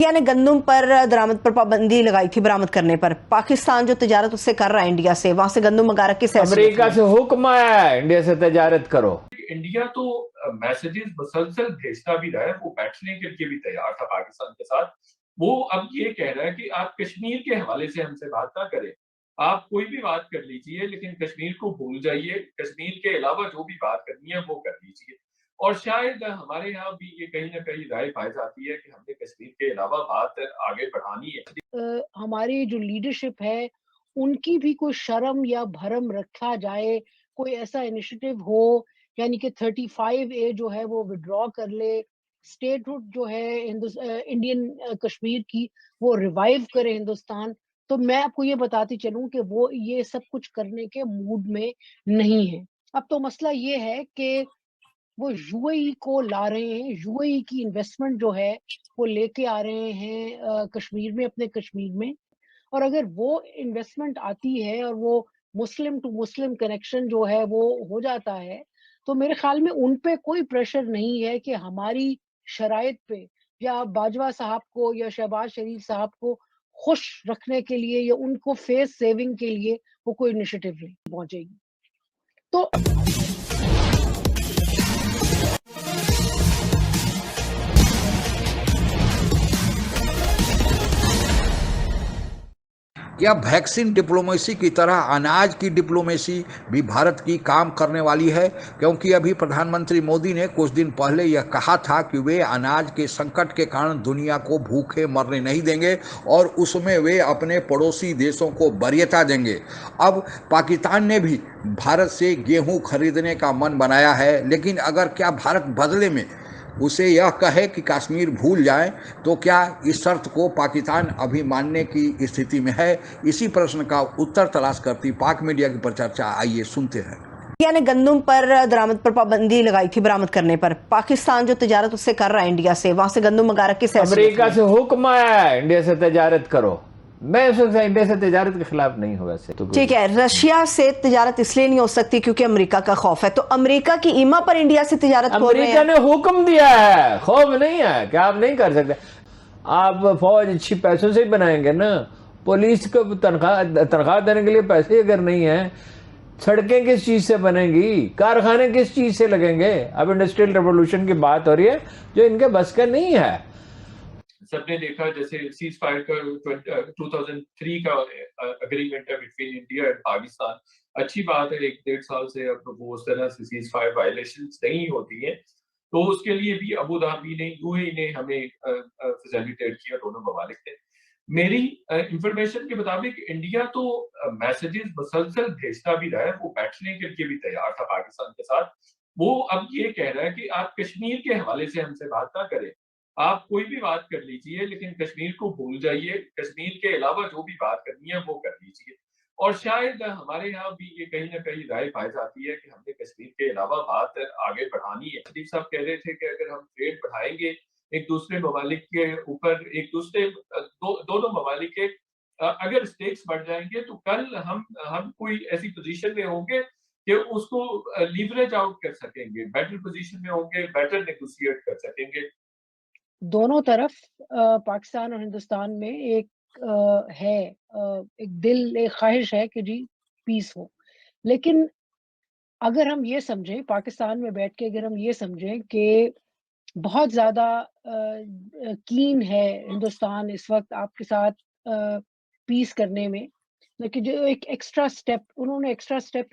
India ने गंदम पर दरामद पर पाबंदी लगाई थी बरामद करने पर। पाकिस्तान जो तिजारत उससे कर रहा है इंडिया से, वहां से गंदम मंगा किस अमेरिका से हुक्म आया है इंडिया से तजारत करो। इंडिया तो मैसेजेस मुसलसल भेजता भी रहा है, वो बैठने के लिए भी तैयार था पाकिस्तान के साथ। वो अब ये कह रहा है कि आप कश्मीर के हवाले से हमसे बात ना करें, आप कोई भी बात कर लीजिए लेकिन कश्मीर को भूल जाइए, कश्मीर के अलावा जो भी बात करनी है वो कर लीजिए। और शायद हमारे यहाँ भी ये कहीं ना कहीं राय पाई जाती है कि हमने कश्मीर के अलावा बात आगे बढ़ानी है। हमारी जो लीडरशिप है उनकी भी कोई शर्म या भरम रखा जाए, कोई ऐसा इनिशिएटिव हो, यानी कि 35A जो है वो विड्रॉ कर ले, स्टेटहुड जो है इंडियन कश्मीर की वो रिवाइव करे हिंदुस्तान। तो मैं आपको ये बताती चलूं कि वो ये सब कुछ करने के मूड में नहीं है। अब तो मसला ये है कि वो यूएई को ला रहे हैं, यूएई की इन्वेस्टमेंट जो है वो लेके आ रहे हैं कश्मीर में, अपने कश्मीर में। और अगर वो इन्वेस्टमेंट आती है और वो मुस्लिम टू मुस्लिम कनेक्शन जो है वो हो जाता है, तो मेरे ख्याल में उन पे कोई प्रेशर नहीं है कि हमारी शराइत पे या बाजवा साहब को या शहबाज शरीफ साहब को खुश रखने के लिए या उनको फेस सेविंग के लिए वो कोई इनिशिएटिव नहीं पहुंचेगी। तो क्या वैक्सीन डिप्लोमेसी की तरह अनाज की डिप्लोमेसी भी भारत की काम करने वाली है? क्योंकि अभी प्रधानमंत्री मोदी ने कुछ दिन पहले यह कहा था कि वे अनाज के संकट के कारण दुनिया को भूखे मरने नहीं देंगे और उसमें वे अपने पड़ोसी देशों को वरीयता देंगे। अब पाकिस्तान ने भी भारत से गेहूं खरीदने का मन बनाया है, लेकिन अगर क्या भारत बदले में उसे यह कहे कि कश्मीर भूल जाए, तो क्या इस शर्त को पाकिस्तान अभी मानने की स्थिति में है? इसी प्रश्न का उत्तर तलाश करती पाक मीडिया की परिचर्चा आइए सुनते हैं। इंडिया ने गंदम पर दरामद पर पाबंदी लगाई थी बरामद करने पर। पाकिस्तान जो तिजारत उससे कर रहा है इंडिया से, वहां से गंदम मंगा किस अमेरिका से हुक्म आया है इंडिया से तजारत करो। मैं इंडिया से तजारत के खिलाफ नहीं हूँ वैसे तो। ठीक है, रशिया से तिजारत इसलिए नहीं हो सकती क्योंकि अमेरिका का खौफ है, तो अमेरिका की ईमा पर इंडिया से तिजारत हो रही है। अमेरिका ने हुक्म दिया है, खौफ नहीं है कि आप नहीं कर सकते। आप फौज अच्छी पैसों से ही बनाएंगे ना, पुलिस को तनख्वाह देने के लिए पैसे अगर नहीं है, सड़कें किस चीज से बनेंगी, कारखाने किस चीज से लगेंगे? अब इंडस्ट्रियल रेवोल्यूशन की बात हो रही है जो इनके बस का नहीं है। सबने देखा जैसे सीज फायर का 2003 का अग्रीमेंट है बिटवीन इंडिया एंड पाकिस्तान। अच्छी बात है, 1-1.5 साल से अब वो उस तरह से सीज फायर वायलेशंस नहीं होती हैं, तो उसके लिए भी अबू धाबी ने, यूएई ने हमें फैसिलिटेट किया, दोनों ममालिक ने। मेरी इंफॉर्मेशन के मुताबिक इंडिया तो मैसेजेस मुसलसल भेजता भी रहा है, वो बैठने के लिए भी तैयार था पाकिस्तान के साथ। वो अब ये कह रहा है कि आप कश्मीर के हवाले से हमसे बात ना करें, आप कोई भी बात कर लीजिए लेकिन कश्मीर को भूल जाइए, कश्मीर के अलावा जो भी बात करनी है वो कर लीजिए। और शायद हमारे यहाँ भी ये कहीं ना कहीं राय पाई जाती है कि हमने कश्मीर के अलावा बात आगे बढ़ानी है। शरीफ साहब कह रहे थे कि अगर हम ट्रेड बढ़ाएंगे एक दूसरे ममालिक के ऊपर, एक दूसरे दोनों ममालिक के अगर स्टेक्स बढ़ जाएंगे तो कल हम कोई ऐसी पोजीशन में होंगे कि उसको लीवरेज आउट कर सकेंगे, बेटर पोजीशन में होंगे, बेटर नेगोशिएट कर सकेंगे। दोनों तरफ पाकिस्तान और हिंदुस्तान में एक एक ख्वाहिश है कि जी पीस हो। लेकिन अगर हम ये समझें, पाकिस्तान में बैठ के अगर हम ये समझें कि बहुत ज्यादा कीन है हिंदुस्तान इस वक्त आपके साथ पीस करने में, लेकिन जो एक एक्स्ट्रा स्टेप उन्होंने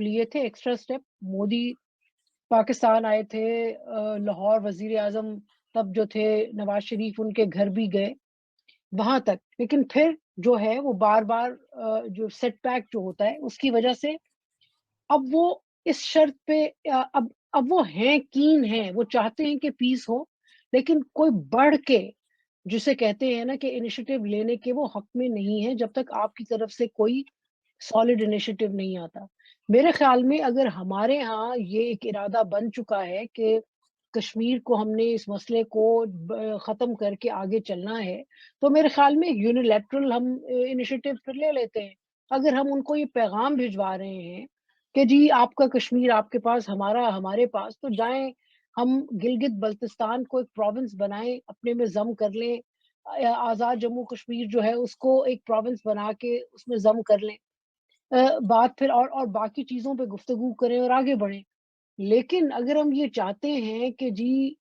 लिए थे, एक्स्ट्रा स्टेप मोदी पाकिस्तान आए थे, लाहौर वजीर आजम तब जो थे नवाज शरीफ उनके घर भी गए वहां तक, लेकिन फिर जो है वो बार बार जो सेटबैक जो होता है उसकी वजह से अब वो इस शर्त पे अब वो हैं, कीन हैं, वो चाहते हैं कि पीस हो, लेकिन कोई बढ़ के जिसे कहते हैं ना कि इनिशिएटिव लेने के वो हक में नहीं है जब तक आपकी तरफ से कोई सॉलिड इनिशिएटिव नहीं आता। मेरे ख्याल में अगर हमारे यहाँ ये एक इरादा बन चुका है कि कश्मीर को हमने इस मसले को ख़त्म करके आगे चलना है, तो मेरे ख्याल में यूनिलैटरल हम इनिशिएटिव फिर ले लेते हैं। अगर हम उनको ये पैगाम भिजवा रहे हैं कि जी आपका कश्मीर आपके पास, हमारा हमारे पास, तो जाएं हम गिलगित बल्तिस्तान को एक प्रोविंस बनाएं, अपने में जम कर लें, आज़ाद जम्मू कश्मीर जो है उसको एक प्रोविंस बना के उसमें जम कर लें, बात फिर और बाकी चीज़ों पे गुफ्तगू करें और आगे बढ़ें। लेकिन अगर हम ये चाहते हैं कि जी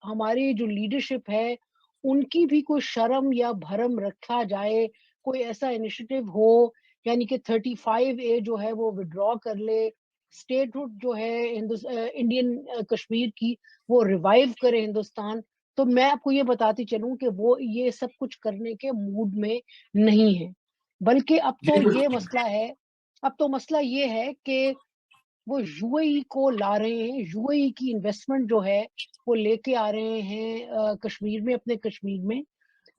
हमारी जो लीडरशिप है उनकी भी कोई शर्म या भरम रखा जाए, कोई ऐसा इनिशिएटिव हो, यानी कि 35A जो है वो विड्रॉ कर ले, स्टेटहुड जो है इंडियन कश्मीर की वो रिवाइव करे हिंदुस्तान, तो मैं आपको ये बताती चलूं कि वो ये सब कुछ करने के मूड में नहीं है। बल्कि अब तो मसला ये है कि वो यूएई को ला रहे हैं, यूएई की इन्वेस्टमेंट जो है वो लेके आ रहे हैं कश्मीर में, अपने कश्मीर में।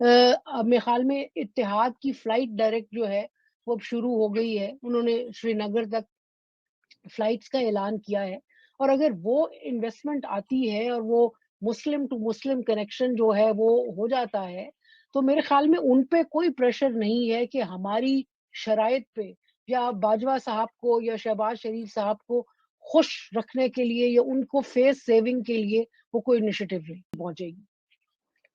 मेरे ख्याल में इत्तेहाद की फ्लाइट डायरेक्ट जो है वो अब शुरू हो गई है, उन्होंने श्रीनगर तक फ्लाइट्स का ऐलान किया है। और अगर वो इन्वेस्टमेंट आती है और वो मुस्लिम टू मुस्लिम कनेक्शन जो है वो हो जाता है, तो मेरे ख्याल में उन पे कोई प्रेशर नहीं है कि हमारी शराइत पे या बाजवा साहब को या शहबाज शरीफ साहब को खुश रखने के लिए या उनको फेस सेविंग के लिए वो कोई इनिशिएटिव नहीं पहुंचेगी।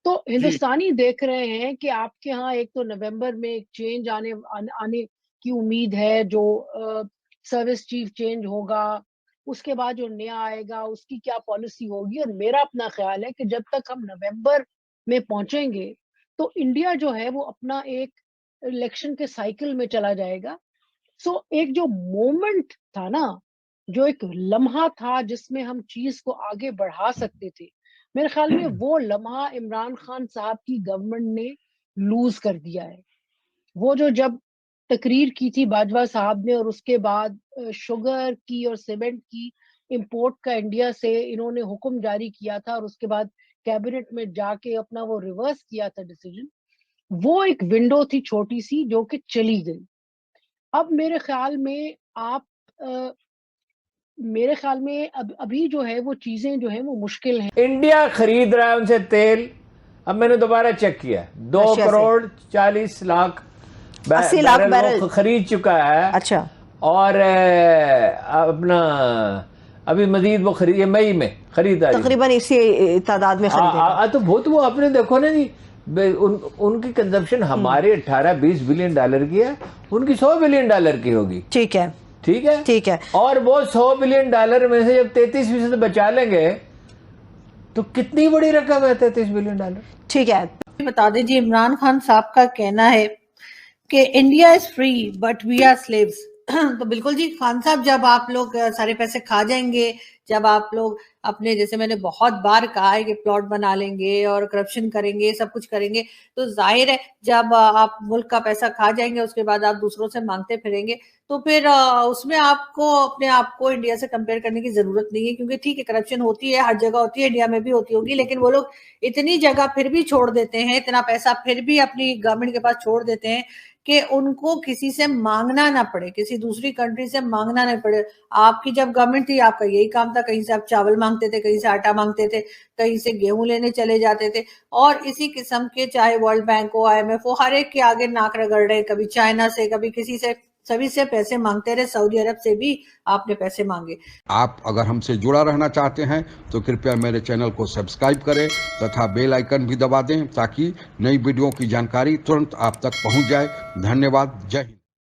तो हिंदुस्तानी देख रहे हैं कि आपके यहाँ एक तो नवंबर में एक चेंज आने की उम्मीद है, जो सर्विस चीफ चेंज होगा, उसके बाद जो नया आएगा उसकी क्या पॉलिसी होगी। और मेरा अपना ख्याल है कि जब तक हम नवंबर में पहुंचेंगे तो इंडिया जो है वो अपना एक इलेक्शन के साइकिल में चला जाएगा। सो एक जो मोमेंट था ना, जो एक लम्हा था जिसमें हम चीज को आगे बढ़ा सकते थे, मेरे ख्याल में वो लम्हा इमरान खान साहब की गवर्नमेंट ने लूज कर दिया है। वो जो जब तकरीर की थी बाजवा साहब ने और उसके बाद शुगर की और सीमेंट की इंपोर्ट का इंडिया से इन्होंने हुक्म जारी किया था और उसके बाद कैबिनेट में जाके अपना वो रिवर्स किया था डिसीजन, वो एक विंडो थी छोटी सी जो कि चली गई। अब मेरे ख्याल में अभी जो है वो चीजें जो है वो मुश्किल हैं। इंडिया खरीद रहा है उनसे तेल, अब मैंने दोबारा चेक किया, 2 करोड़ 40 लाख 80 लाख बैरल खरीद चुका है। अच्छा। और अपना अभी मजीद वो खरीद मई में खरीदा, तकरीबन इसी तादाद में खरीदेगा। तो बहुत वो आपने देखो ना जी, उनकी कंजप्शन हमारे 18-20 बिलियन डॉलर की है, उनकी 100 बिलियन डॉलर की होगी। ठीक है, ठीक है, ठीक है। और वो 100 बिलियन डॉलर में से जब 33% बचा लेंगे तो कितनी बड़ी रकम है 33 बिलियन डॉलर। ठीक है, बता दीजिए, इमरान खान साहब का कहना है कि India is free but we are slaves. तो बिल्कुल जी खान साहब, जब आप लोग सारे पैसे खा जाएंगे, जब आप लोग अपने, जैसे मैंने बहुत बार कहा है कि प्लॉट बना लेंगे और करप्शन करेंगे, सब कुछ करेंगे, तो जाहिर है जब आप मुल्क का पैसा खा जाएंगे उसके बाद आप दूसरों से मांगते फिरेंगे, तो फिर उसमें आपको अपने आप को इंडिया से कंपेयर करने की जरूरत नहीं है। क्योंकि ठीक है, करप्शन होती है, हर जगह होती है, इंडिया में भी होती होगी, लेकिन वो लोग इतनी जगह फिर भी छोड़ देते हैं, इतना पैसा फिर भी अपनी गवर्नमेंट के पास छोड़ देते हैं कि उनको किसी से मांगना ना पड़े, किसी दूसरी कंट्री से मांगना नहीं पड़े। आपकी जब गवर्नमेंट थी आपका यही काम था, कहीं से आप चावल मांगते थे, कहीं से आटा मांगते थे, कहीं से गेहूं लेने चले जाते थे, और इसी किस्म के चाहे वर्ल्ड बैंक हो, IMF हो, हर एक के आगे नाक रगड़ रहे, कभी चाइना से, कभी किसी से, सभी से पैसे मांगते रहे, सऊदी अरब से भी आपने पैसे मांगे। आप अगर हमसे जुड़ा रहना चाहते हैं तो कृपया मेरे चैनल को सब्सक्राइब करें तथा बेल आइकन भी दबा दें ताकि नई वीडियो की जानकारी तुरंत आप तक पहुंच जाए। धन्यवाद। जय हिंद।